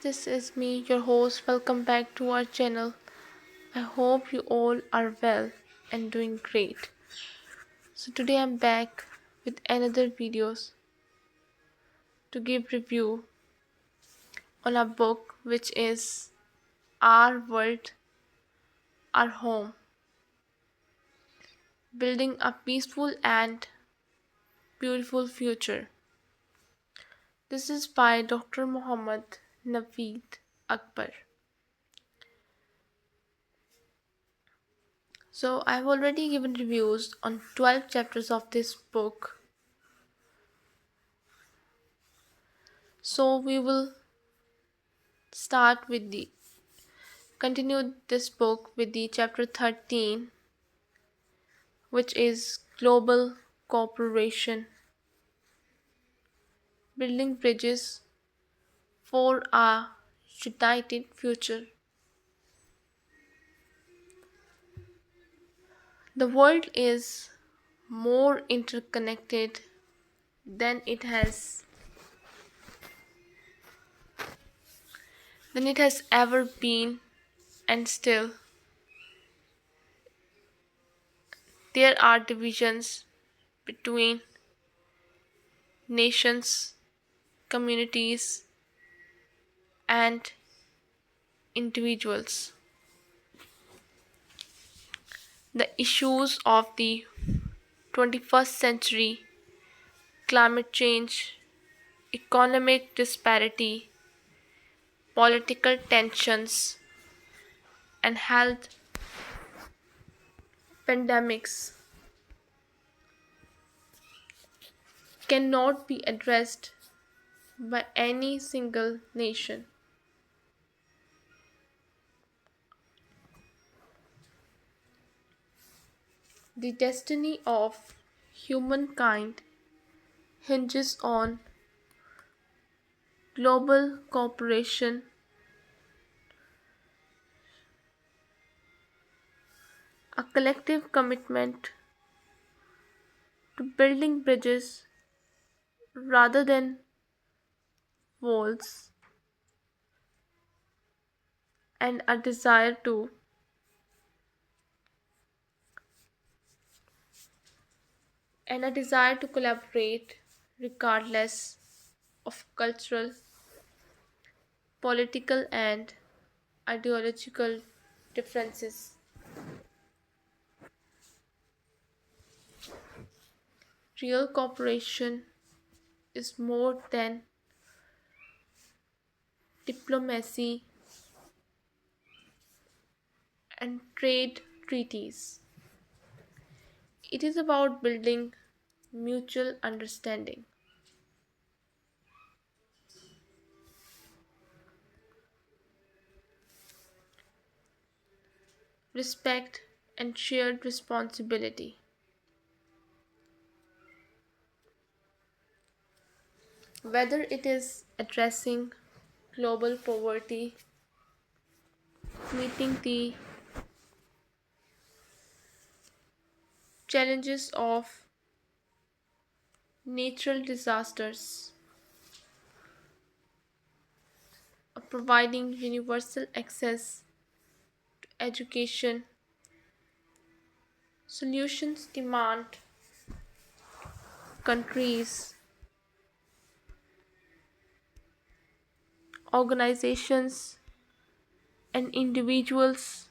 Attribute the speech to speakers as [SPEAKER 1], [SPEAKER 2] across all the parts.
[SPEAKER 1] this is me, your host. Welcome back to our channel. I hope you all are well and doing great. So today I'm back with another videos to give review on a book which is Our World, Our Home, Building a Peaceful and Beautiful Future. This is by Dr. Muhammad Naveed Akbar. So I've already given reviews on 12 chapters of this book. So we will start with the continue this book with the chapter 13, which is global cooperation, building bridges for a united future. The world is more interconnected than it has ever been, and still there are divisions between nations, communities, and individuals. The issues of the 21st century, climate change, economic disparity, political tensions, and health pandemics cannot be addressed by any single nation. The destiny of humankind hinges on global cooperation, a collective commitment to building bridges rather than walls, and a desire to collaborate regardless of cultural, political, and ideological differences. Real cooperation is more than diplomacy and trade treaties. It is about building mutual understanding, respect, and shared responsibility. Whether it is addressing global poverty, meeting the challenges of natural disasters, or providing universal access to education, solutions demand countries, organizations, and individuals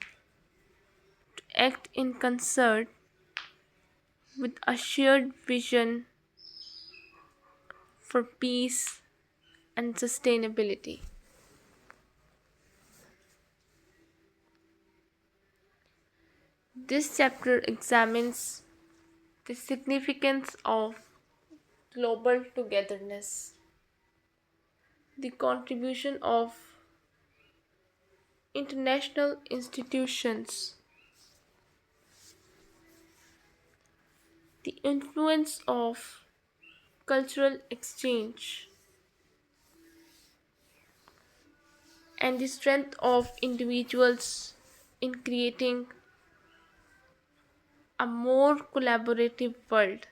[SPEAKER 1] to act in concert with a shared vision for peace and sustainability. This chapter examines the significance of global togetherness, the contribution of international institutions, the influence of cultural exchange, and the strength of individuals in creating a more collaborative world.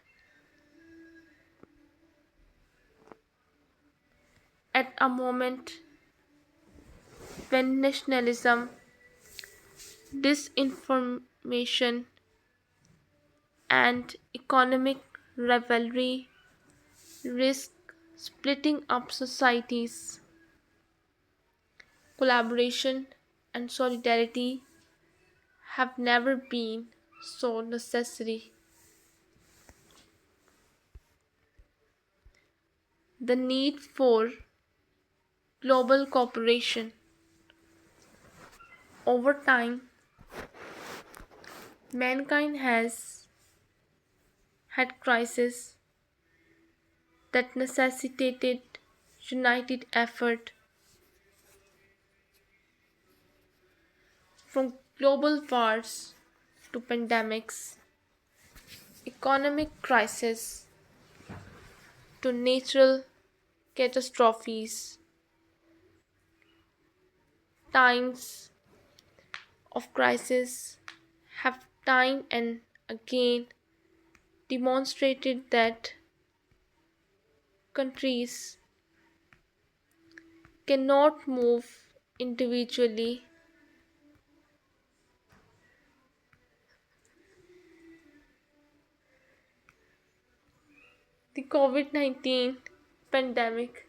[SPEAKER 1] At a moment when nationalism, disinformation, and economic rivalry risk splitting up societies. Collaboration and solidarity have never been so necessary. The need for global cooperation. Over time, mankind has had crises that necessitated united effort, from global wars to pandemics, economic crises to natural catastrophes. Times of crisis have time and again demonstrated that countries cannot move individually. The COVID 19 pandemic,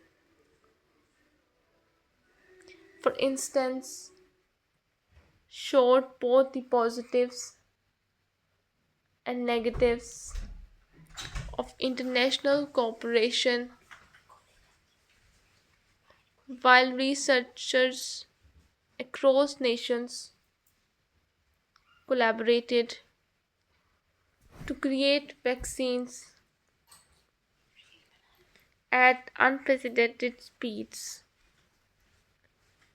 [SPEAKER 1] for instance, showed both the positives and negatives of international cooperation. While researchers across nations collaborated to create vaccines at unprecedented speeds.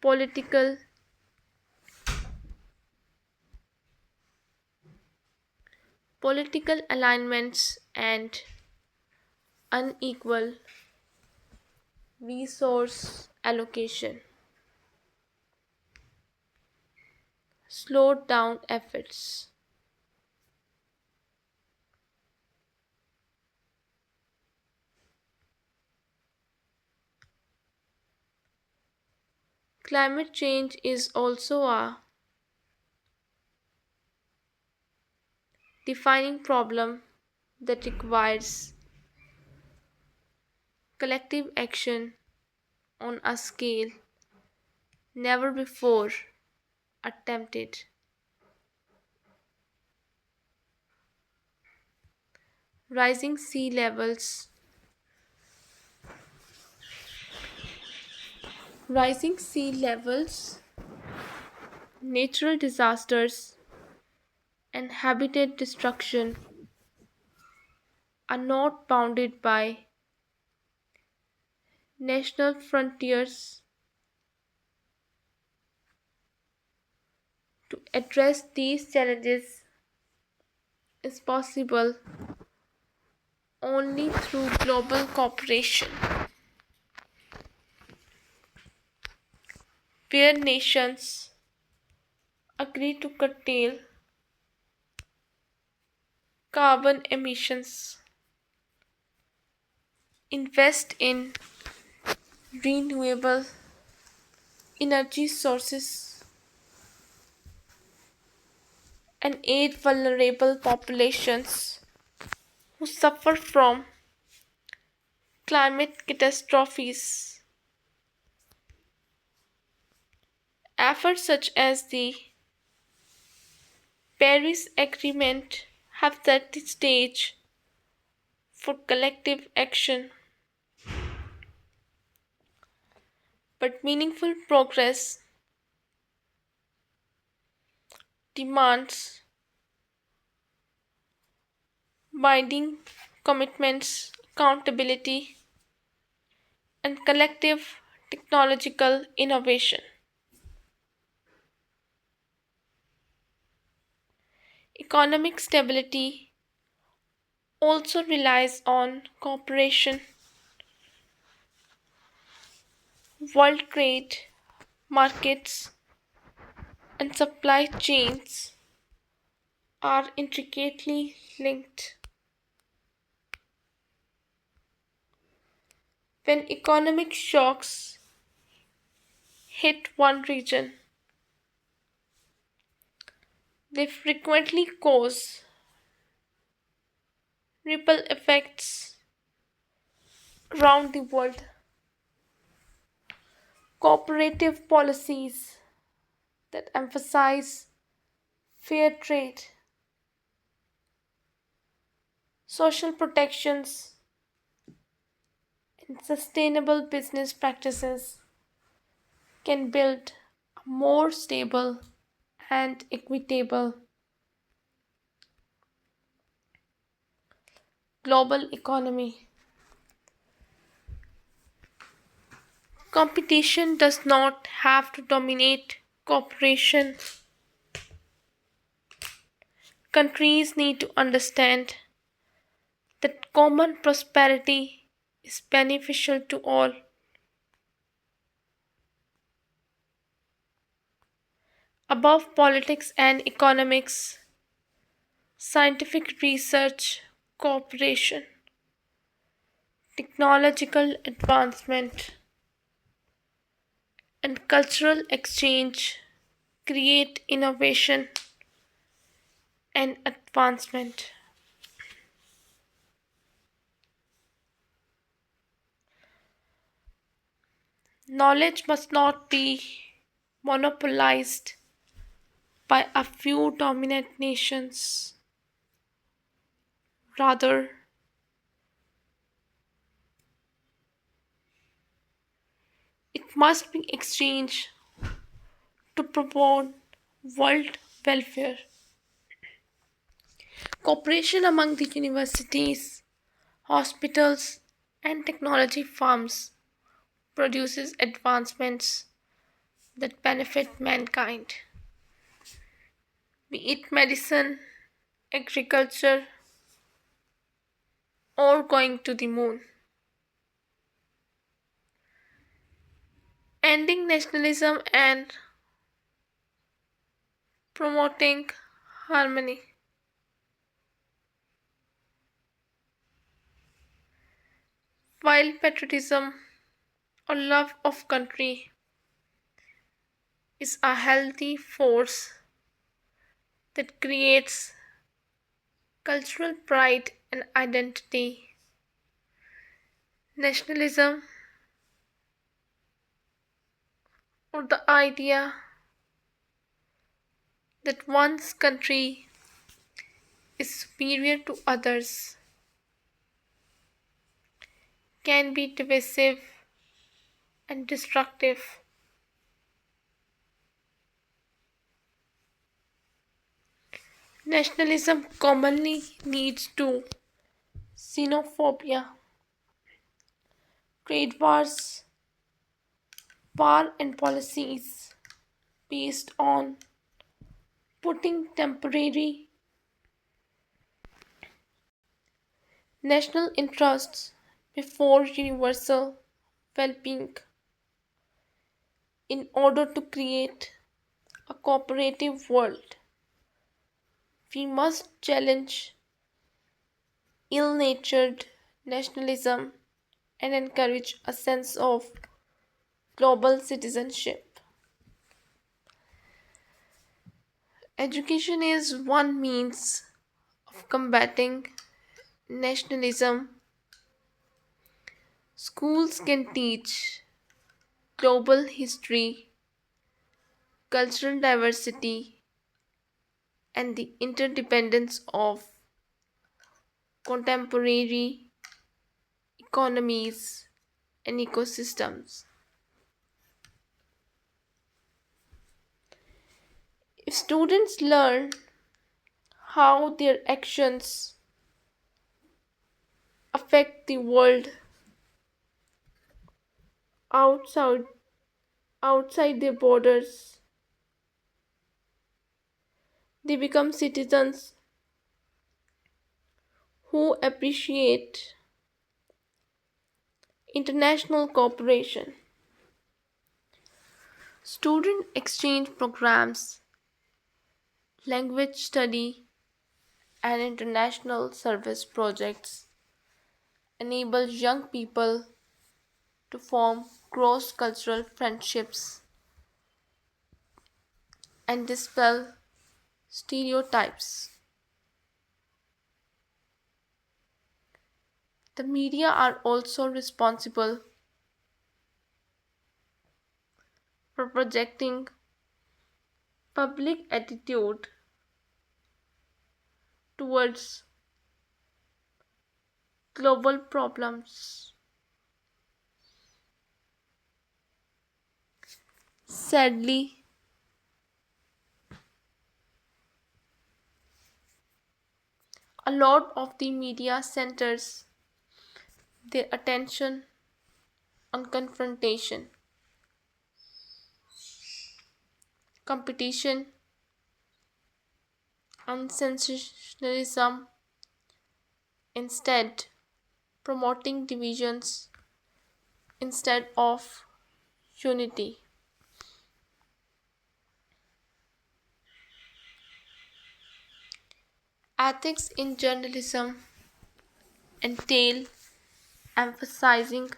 [SPEAKER 1] Political political alignments and unequal resource allocation slowed down efforts. Climate change is also a defining problem that requires collective action on a scale never before attempted. Rising sea levels, rising sea levels, natural disasters, and habitat destruction are not bounded by national frontiers. To address these challenges is possible only through global cooperation, where nations agree to curtail carbon emissions, invest in renewable energy sources, and aid vulnerable populations who suffer from climate catastrophes. Efforts such as the Paris Agreement have set the stage for collective action, but meaningful progress demands binding commitments, accountability, and collective technological innovation. Economic stability also relies on cooperation. World trade, markets, and supply chains are intricately linked. When economic shocks hit one region, they frequently cause ripple effects around the world. Cooperative policies that emphasize fair trade, social protections, and sustainable business practices can build a more stable and equitable global economy. Competition does not have to dominate cooperation. Countries need to understand that common prosperity is beneficial to all. Above politics and economics, scientific research, cooperation, technological advancement, and cultural exchange create innovation and advancement. Knowledge must not be monopolized by a few dominant nations. Rather, it must be exchanged to promote world welfare. Cooperation among the universities, hospitals, and technology firms produces advancements that benefit mankind, be it medicine, agriculture, or going to the moon. Ending nationalism and promoting harmony. While patriotism or love of country is a healthy force that creates cultural pride and identity, nationalism or the idea that one's country is superior to others can be divisive and destructive. Nationalism commonly leads to xenophobia, trade wars, war and policies based on putting temporary national interests before universal well being. In order to create a cooperative world, we must challenge ill natured nationalism and encourage a sense of global citizenship. Education is one means of combating nationalism. Schools can teach global history, cultural diversity, and the interdependence of contemporary economies and ecosystems. If students learn how their actions affect the world outside outside their borders, they become citizens who appreciate international cooperation. Student exchange programs, language study, and international service projects enable young people to form cross cultural friendships and dispel stereotypes. The media are also responsible for projecting public attitude towards global problems. Sadly, a lot of the media centers their attention on confrontation, competition, and sensationalism, instead promoting divisions instead of unity. Ethics in journalism entail emphasizing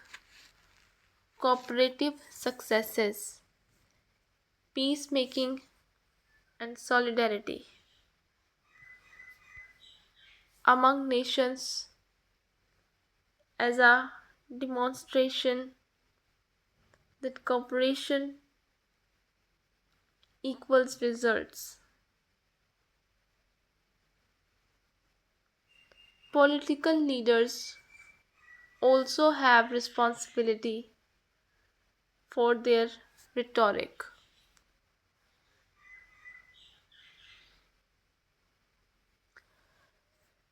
[SPEAKER 1] cooperative successes, peacemaking, and solidarity among nations as a demonstration that cooperation equals results. Political leaders also have responsibility for their rhetoric.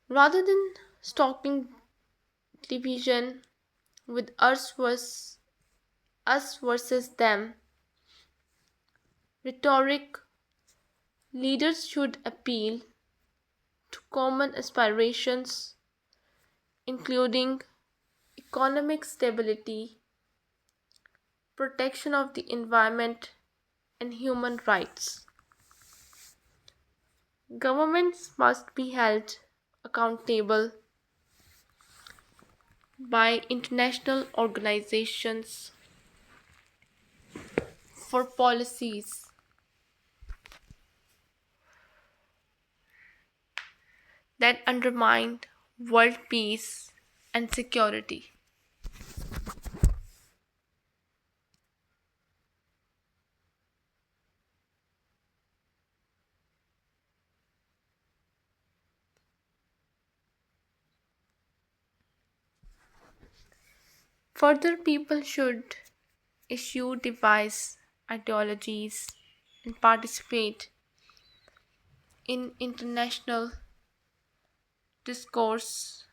[SPEAKER 1] Rather than stoking division with us versus them rhetoric, leaders should appeal to common aspirations, including economic stability, protection of the environment, and human rights. Governments must be held accountable by international organizations for policies that undermine world peace and security. Further, people should issue device ideologies and participate in international discourse.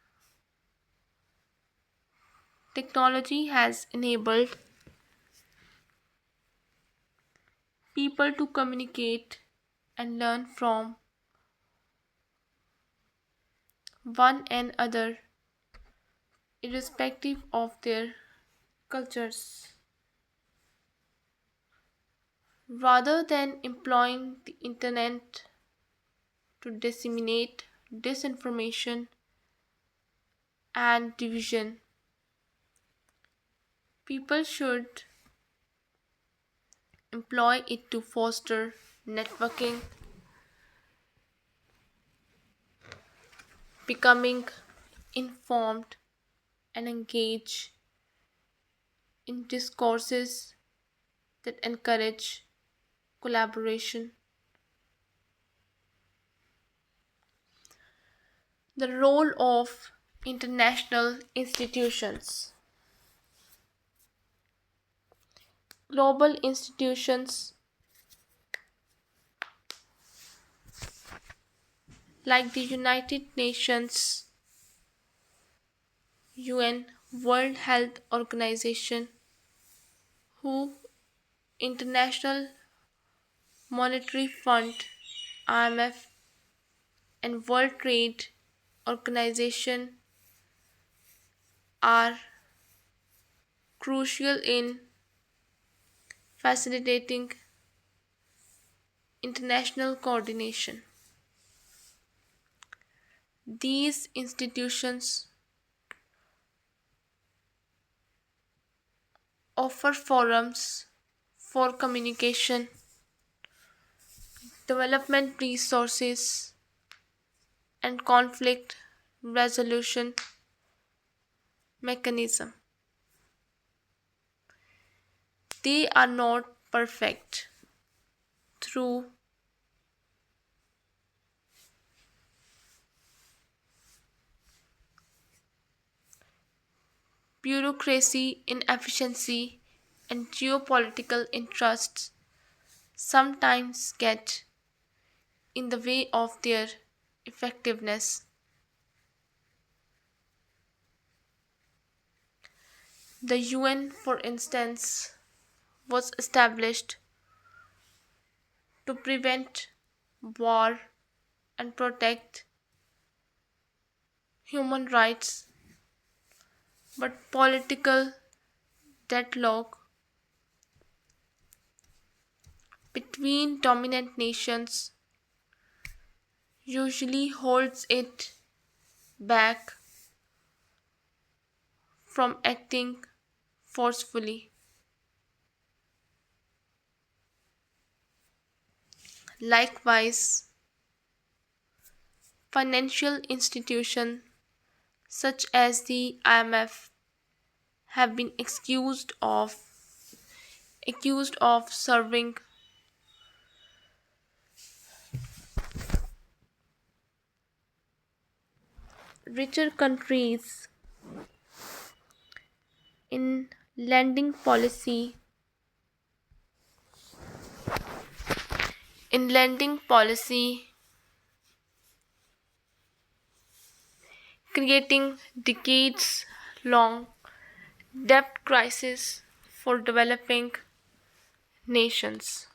[SPEAKER 1] Technology has enabled people to communicate and learn from one another irrespective of their cultures. Rather than employing the internet to disseminate disinformation and division, people should employ it to foster networking, becoming informed, and engage in discourses that encourage collaboration. The role of international institutions. Global institutions like the United Nations, UN, World Health Organization, WHO, International Monetary Fund, IMF, and World Trade Organization are crucial in facilitating international coordination. These institutions offer forums for communication, development resources, and conflict resolution mechanism. They are not perfect. Through bureaucracy, inefficiency, and geopolitical interests sometimes get in the way of their effectiveness. The UN, for instance, was established to prevent war and protect human rights, but political deadlock between dominant nations usually holds it back from acting forcefully. Likewise, financial institutions such as the IMF have been accused of serving richer countries in lending policy in lending policy, creating decades long debt crisis for developing nations.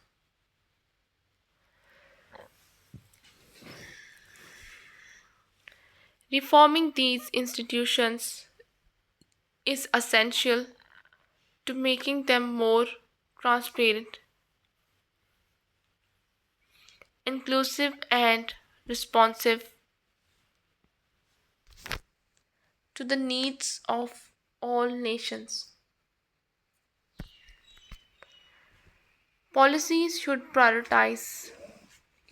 [SPEAKER 1] Reforming these institutions is essential to making them more transparent, inclusive, and responsive to the needs of all nations. Policies should prioritize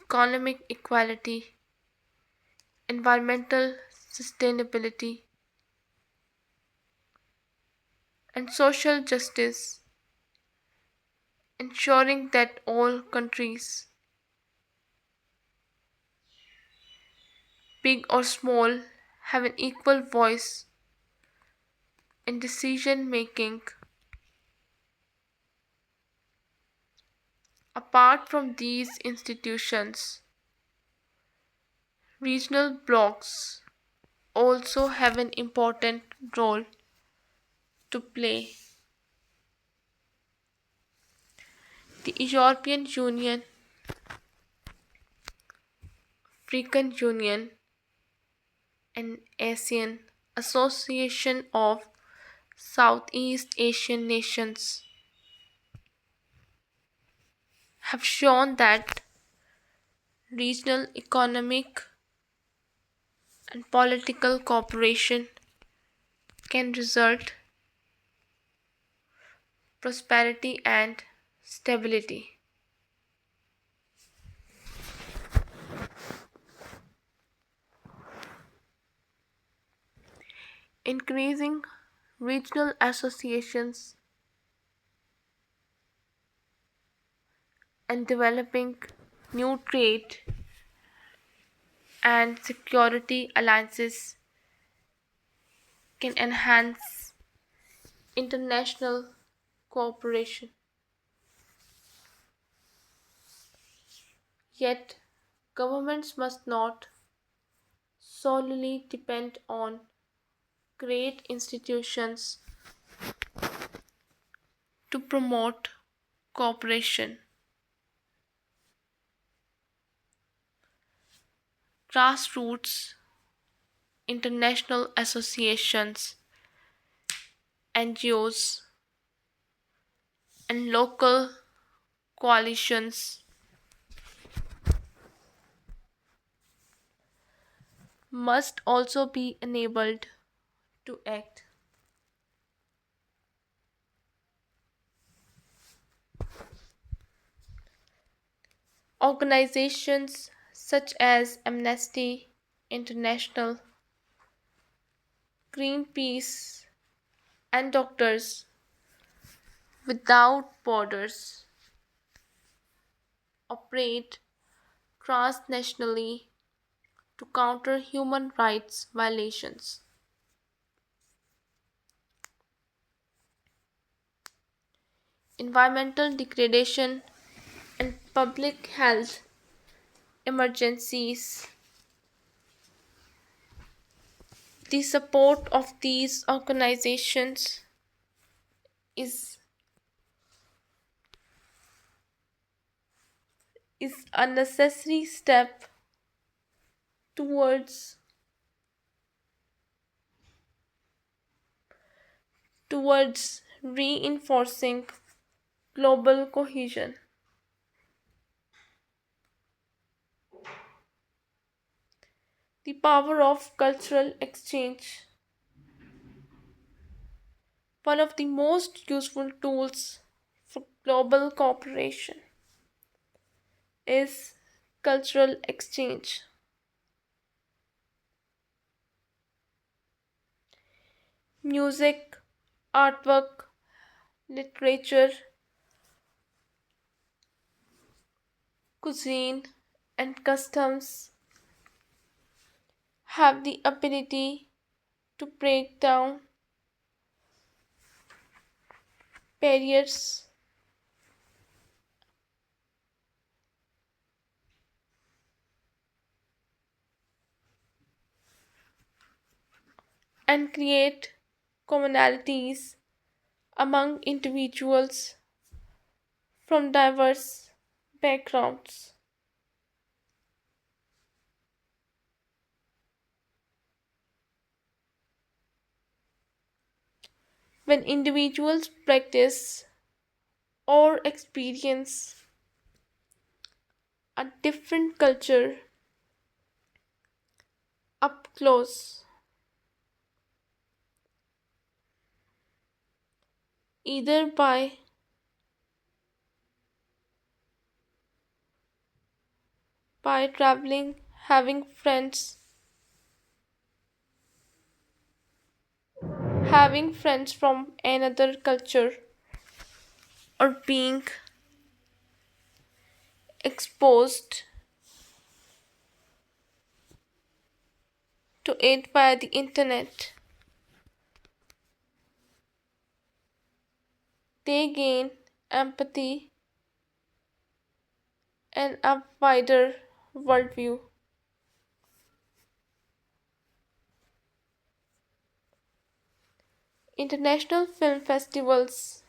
[SPEAKER 1] economic equality, environmental sustainability, and social justice, ensuring that all countries, big or small, have an equal voice in decision making. Apart from these institutions, regional blocs also have an important role to play. The European Union, African Union, and ASEAN Association of Southeast Asian Nations have shown that regional economic and political cooperation can result prosperity and stability. Increasing regional associations and developing new trade and security alliances can enhance international cooperation. Yet, governments must not solely depend on great institutions to promote cooperation. Grassroots international associations, NGOs, and local coalitions must also be enabled to act. Organizations such as Amnesty International, Greenpeace, and Doctors Without Borders operate transnationally to counter human rights violations. Environmental degradation and public health emergencies. The support of these organizations is, is a necessary step towards reinforcing global cohesion. The power of cultural exchange. One of the most useful tools for global cooperation is cultural exchange. Music, artwork, literature, cuisine, and customs have the ability to break down barriers and create commonalities among individuals from diverse backgrounds. When individuals practice or experience a different culture up close, either by traveling, having friends from another culture, or being exposed to it via the internet, they gain empathy and a wider worldview. International film festivals,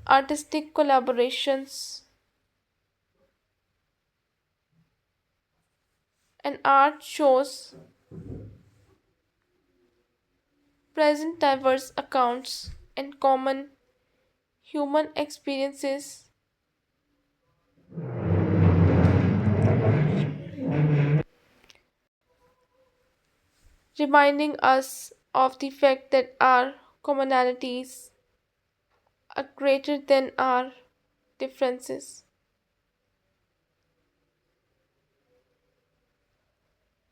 [SPEAKER 1] artistic collaborations, and art shows present diverse accounts and common human experiences, reminding us of the fact that our commonalities are greater than our differences.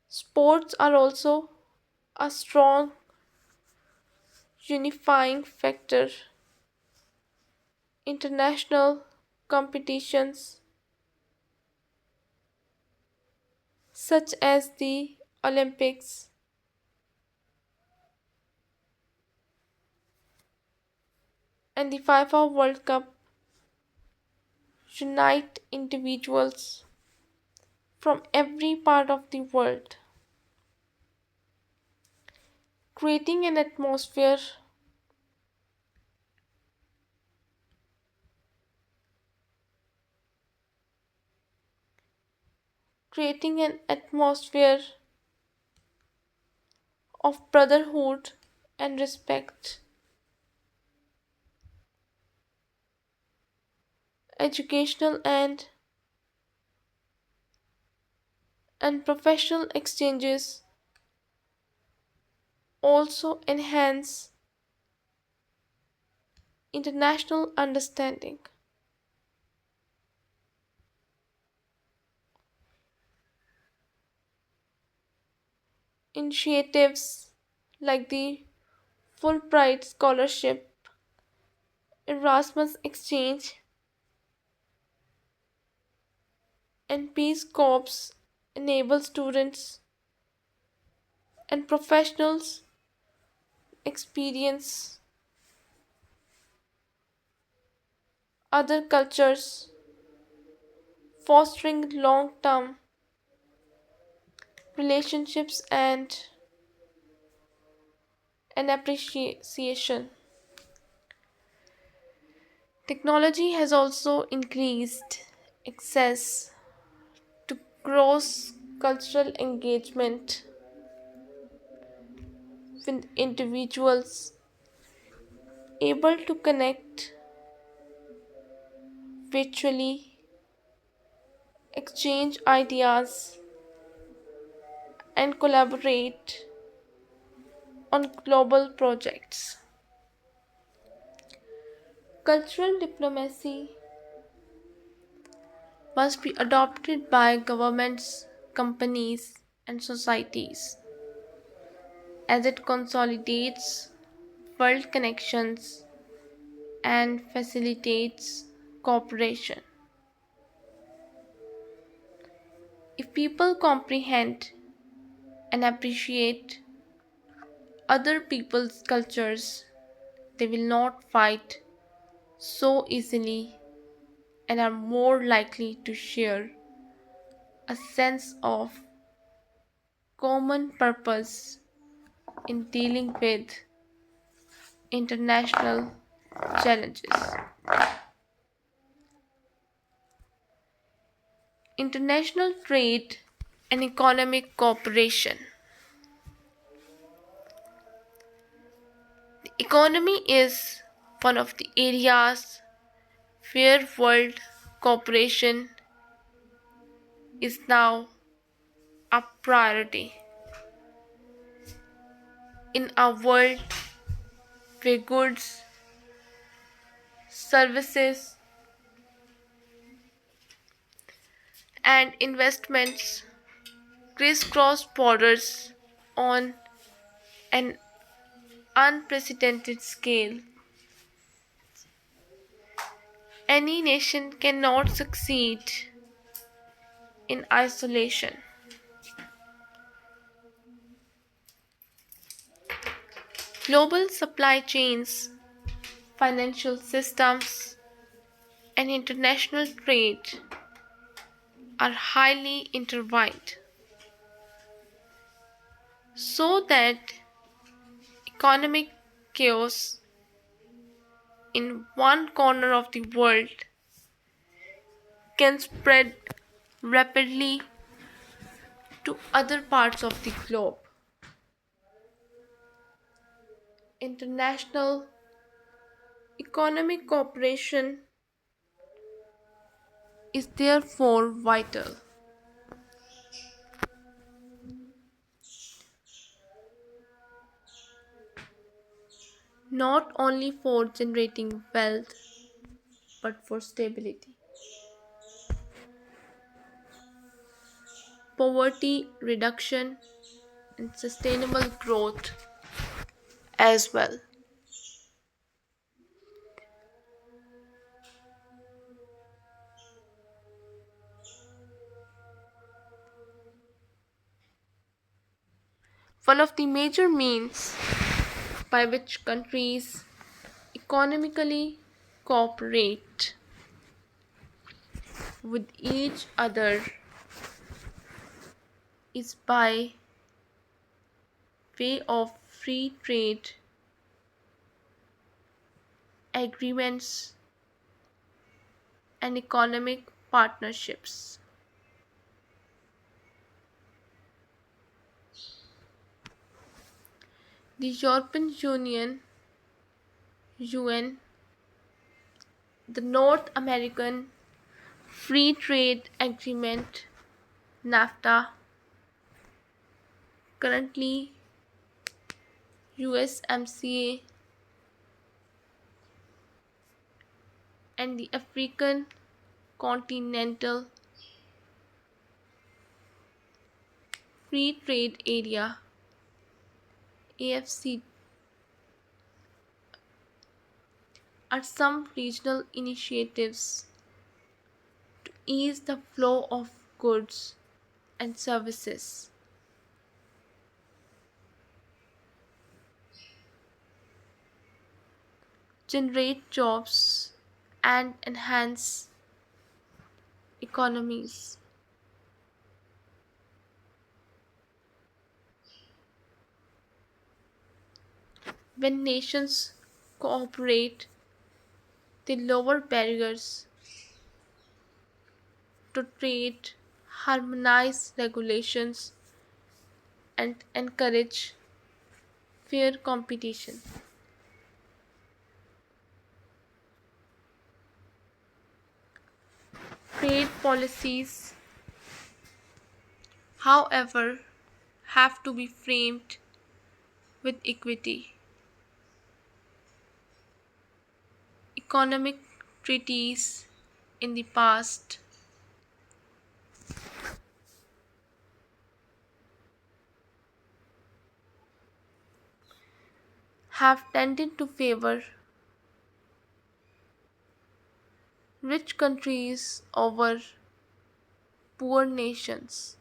[SPEAKER 1] Sports are also a strong unifying factor. International competitions such as the Olympics and the FIFA World Cup unite individuals from every part of the world, creating an atmosphere creating an atmosphere of brotherhood and respect. Educational and professional exchanges also enhance international understanding. Initiatives like the Fulbright Scholarship, Erasmus Exchange, and Peace Corps enable students and professionals experience other cultures, fostering long term relationships and an appreciation. Technology has also increased access to cross cultural engagement with individuals able to connect virtually, exchange ideas, and collaborate on global projects. Cultural diplomacy must be adopted by governments, companies, and societies as it consolidates world connections and facilitates cooperation. If people comprehend and appreciate other people's cultures, they will not fight so easily and are more likely to share a sense of common purpose in dealing with international challenges. International trade and economic cooperation. The economy is one of the areas where world cooperation is now a priority. In a world where goods, services, and investments crisscross borders on an unprecedented scale, any nation cannot succeed in isolation. Global supply chains, financial systems, and international trade are highly intertwined, so that economic chaos in one corner of the world can spread rapidly to other parts of the globe. International economic cooperation is therefore vital, not only for generating wealth but for stability, poverty reduction, and sustainable growth as well. One of the major means by which countries economically cooperate with each other is by way of free trade agreements and economic partnerships. The European Union, UN, the North American Free Trade Agreement, NAFTA, currently USMCA, and the African Continental Free Trade Area AFC are some regional initiatives to ease the flow of goods and services, generate jobs, and enhance economies. When nations cooperate, they lower barriers to trade, harmonize regulations, and encourage fair competition. Trade policies, however, have to be framed with equity. Economic treaties in the past have tended to favor rich countries over poor nations.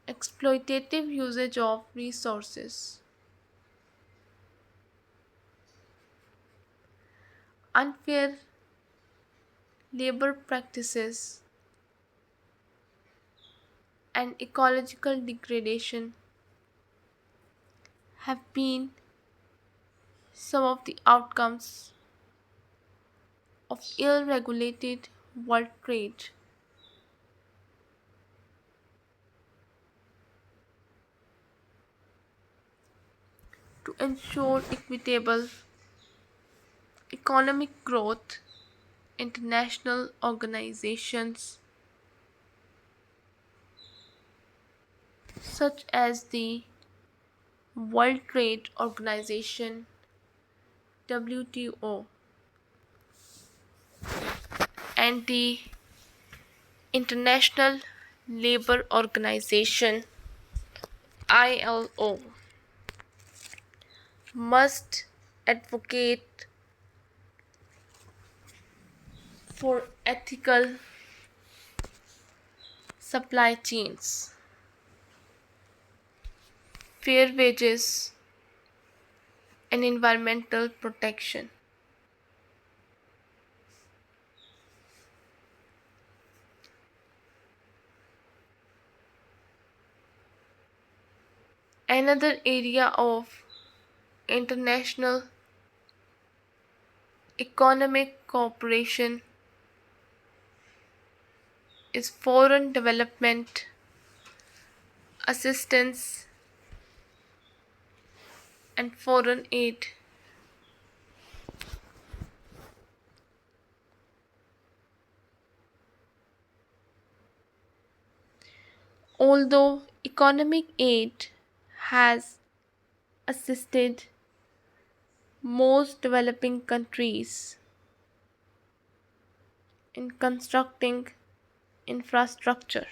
[SPEAKER 1] Exploitative usage of resources, unfair labor practices, and ecological degradation have been some of the outcomes of ill regulated world trade. To ensure equitable economic growth, international organizations such as the World Trade Organization WTO and the International Labour Organization ILO must advocate for ethical supply chains, fair wages, and environmental protection. Another area of international economic cooperation is foreign development assistance and foreign aid. Although economic aid has assisted most developing countries in constructing infrastructure,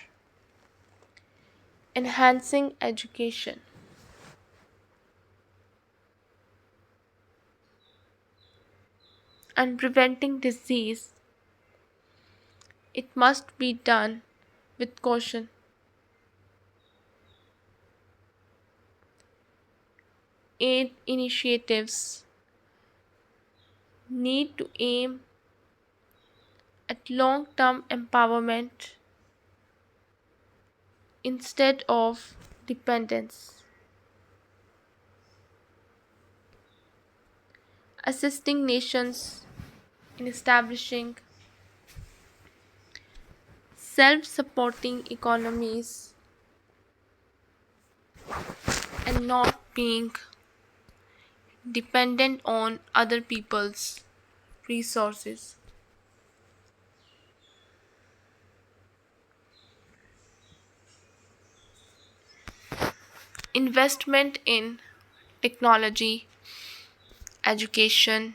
[SPEAKER 1] enhancing education, and preventing disease, it must be done with caution. Aid initiatives need to aim at long term empowerment instead of dependence, assisting nations in establishing self supporting economies and not being dependent on other people's resources. Investment in technology, education,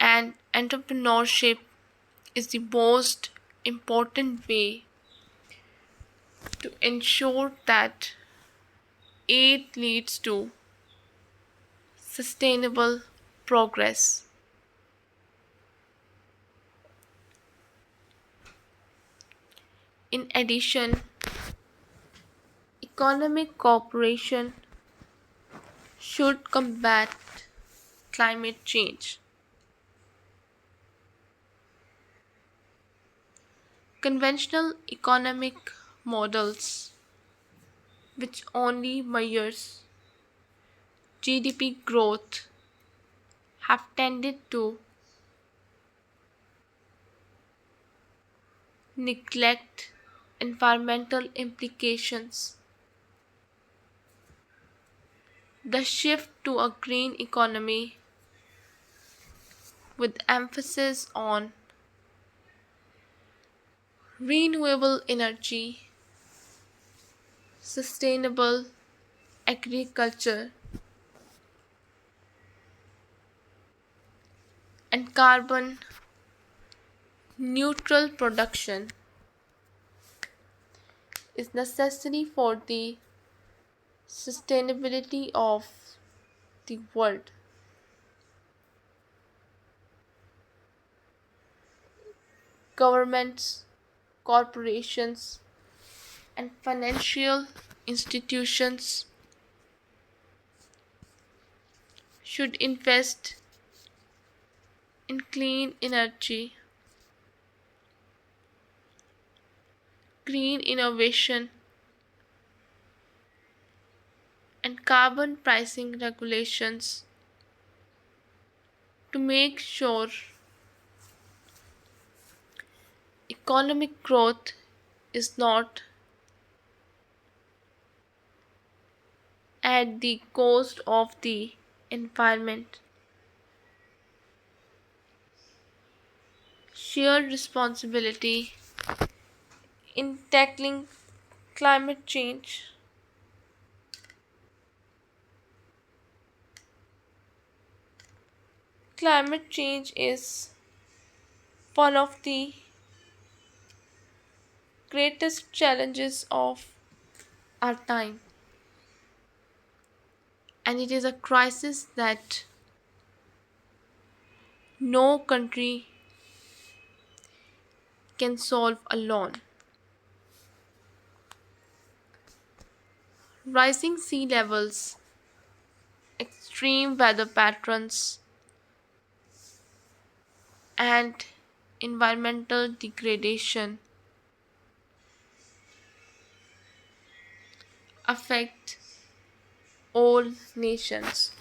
[SPEAKER 1] and entrepreneurship is the most important way to ensure that aid leads to sustainable progress. In addition, economic cooperation should combat climate change. Conventional economic models, which only measures GDP growth, have tended to neglect environmental implications. The shift to a green economy with emphasis on renewable energy, sustainable agriculture, and carbon neutral production is necessary for the sustainability of the world. Governments, corporations, and financial institutions should invest in clean energy, green innovation, and carbon pricing regulations to make sure economic growth is not at the cost of the environment. Shared responsibility in tackling climate change. Climate change is one of the greatest challenges of our time, and it is a crisis that no country can solve alone. Rising sea levels, extreme weather patterns, and environmental degradation affect all nations.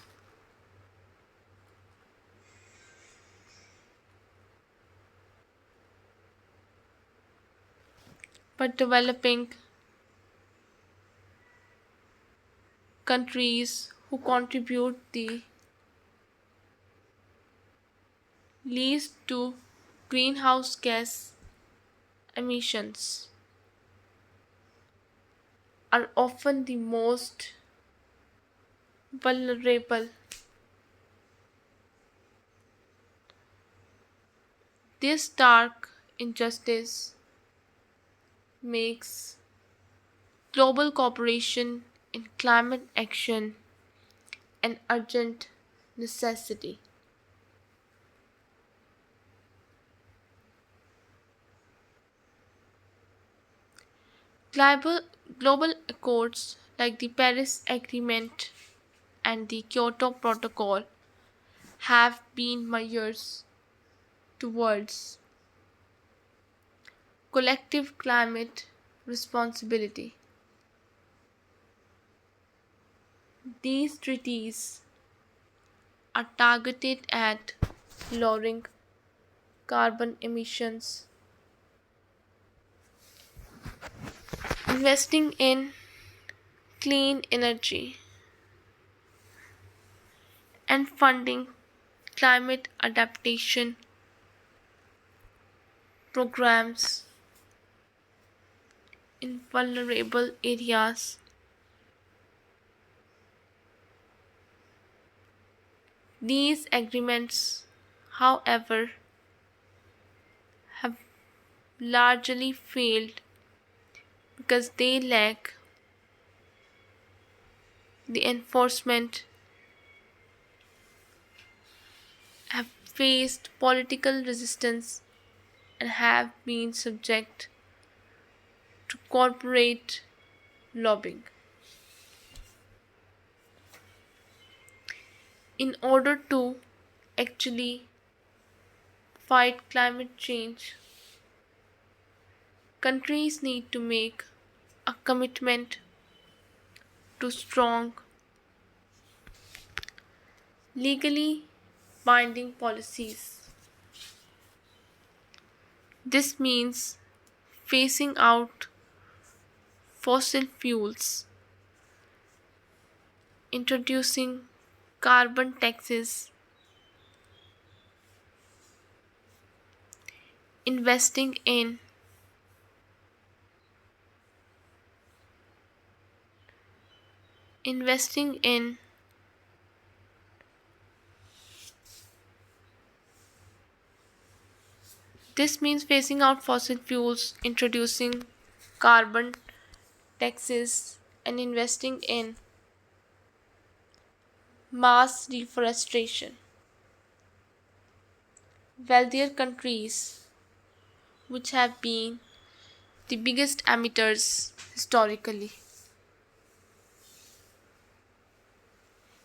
[SPEAKER 1] But developing countries who contribute the least to greenhouse gas emissions are often the most vulnerable. This stark injustice makes global cooperation in climate action an urgent necessity. Global, global accords like the Paris Agreement and the Kyoto Protocol have been measures towards collective climate responsibility. These treaties are targeted at lowering carbon emissions, investing in clean energy, and funding climate adaptation programs in vulnerable areas. These agreements, however, have largely failed because they lack the enforcement, have faced political resistance, and have been subject to corporate lobbying. In order to actually fight climate change, countries need to make a commitment to strong, legally binding policies. This means phasing out fossil fuels, introducing carbon taxes, investing in investing in this means phasing out fossil fuels, introducing carbon taxes, and investing in mass deforestation. Wealthier countries, which have been the biggest emitters historically,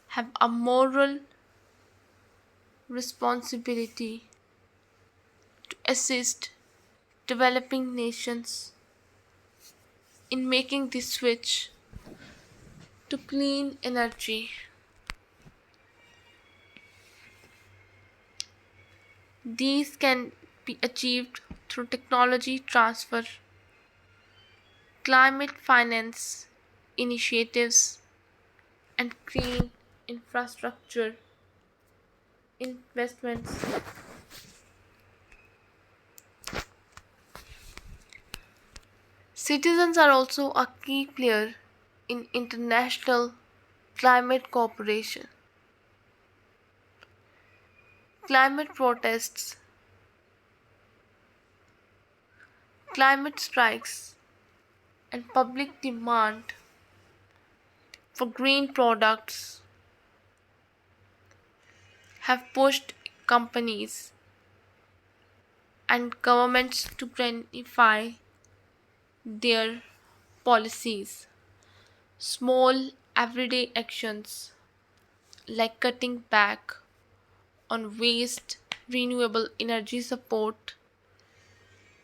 [SPEAKER 1] have a moral responsibility to assist developing nations in making the switch to clean energy. These can be achieved through technology transfer, climate finance initiatives, and green infrastructure investments. Citizens are also a key player in international climate cooperation. Climate protests, climate strikes, and public demand for green products have pushed companies and governments to planify their policies. Small everyday actions like cutting back on waste, renewable energy support,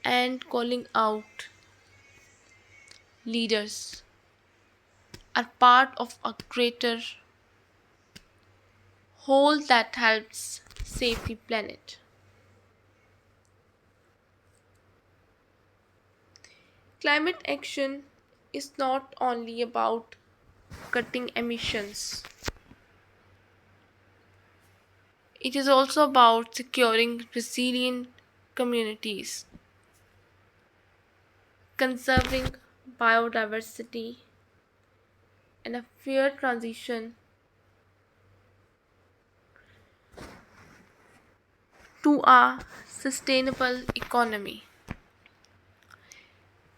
[SPEAKER 1] and calling out leaders are part of a greater whole that helps save the planet. Climate action is not only about cutting emissions, it is also about securing resilient communities, conserving biodiversity, and a fair transition to a sustainable economy.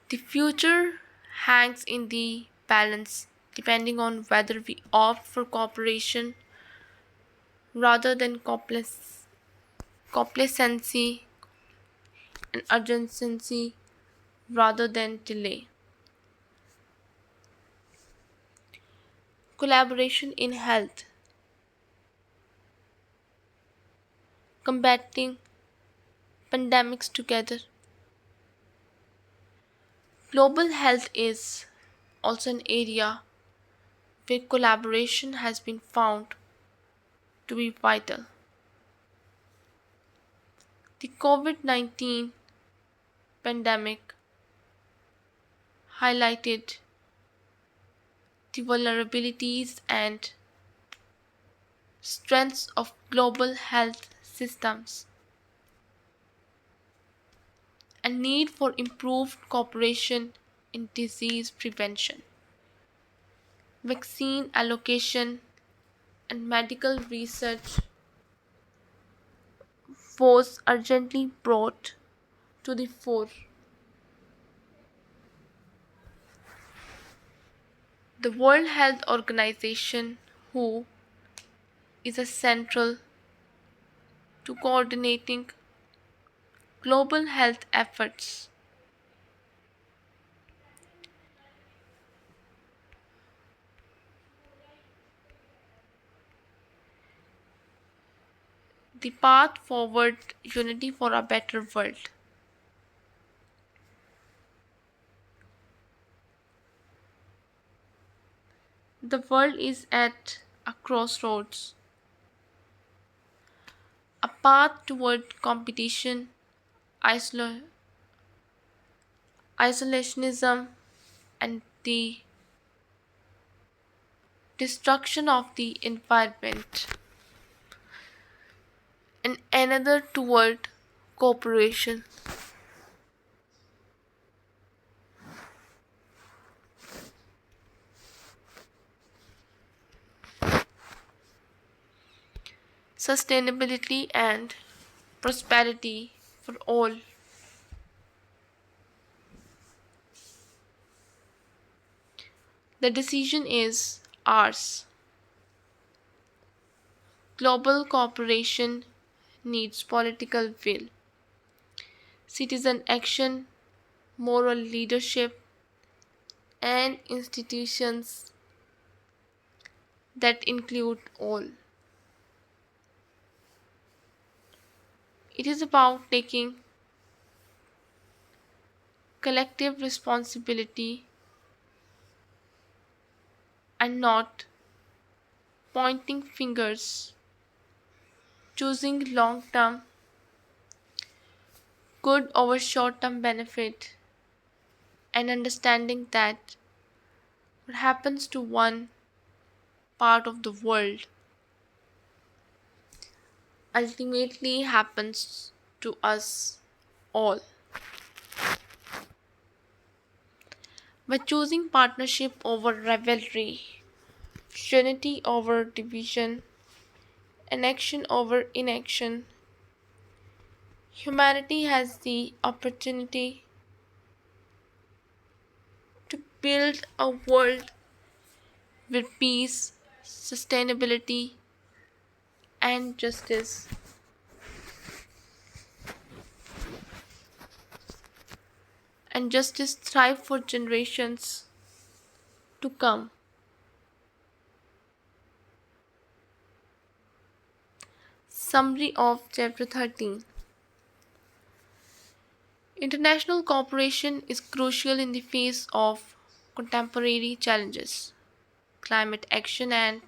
[SPEAKER 1] The future hangs in the balance depending on whether we opt for cooperation rather than complacency and urgency rather than delay. Collaboration in health, combating pandemics together. Global health is also an area where collaboration has been found to be vital. The COVID 19 pandemic highlighted the vulnerabilities and strengths of global health systems and need for improved cooperation in disease prevention, vaccine allocation, and medical research was urgently brought to the fore. The World Health Organization, WHO, is a central to coordinating global health efforts. The path forward, unity for a better world. The world is at a crossroads, a path toward competition, isolo- isolationism, and the destruction of the environment, and another toward cooperation. Sustainability and prosperity for all. The decision is ours. Global cooperation needs political will, citizen action, moral leadership, and institutions that include all. It is about taking collective responsibility and not pointing fingers, choosing long term good over short term benefit, and understanding that what happens to one part of the world ultimately happens to us all. By choosing partnership over rivalry, unity over division, and action over inaction, humanity has the opportunity to build a world where peace, sustainability, and justice thrive for generations to come. Summary of Chapter 13. International cooperation is crucial in the face of contemporary challenges, climate action and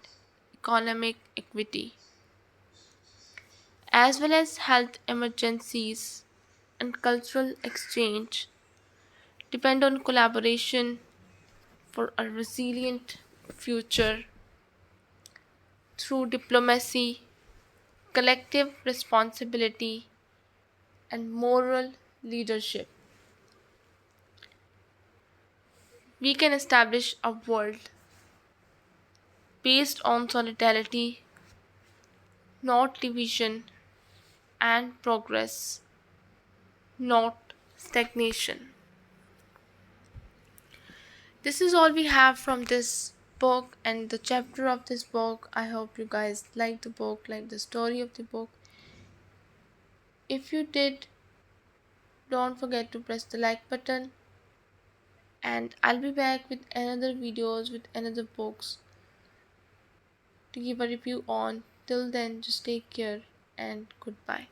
[SPEAKER 1] economic equity, as well as health emergencies and cultural exchange, depend on collaboration for a resilient future through diplomacy, collective responsibility, and moral leadership. We can establish a world based on solidarity, not division, and progress, not stagnation. This is all we have from this book and the chapter of this book. I hope you guys like the book, like the story of the book. If you did, don't forget to press the like button, and I'll be back with another videos with another books to give a review on. Till then, just take care and goodbye.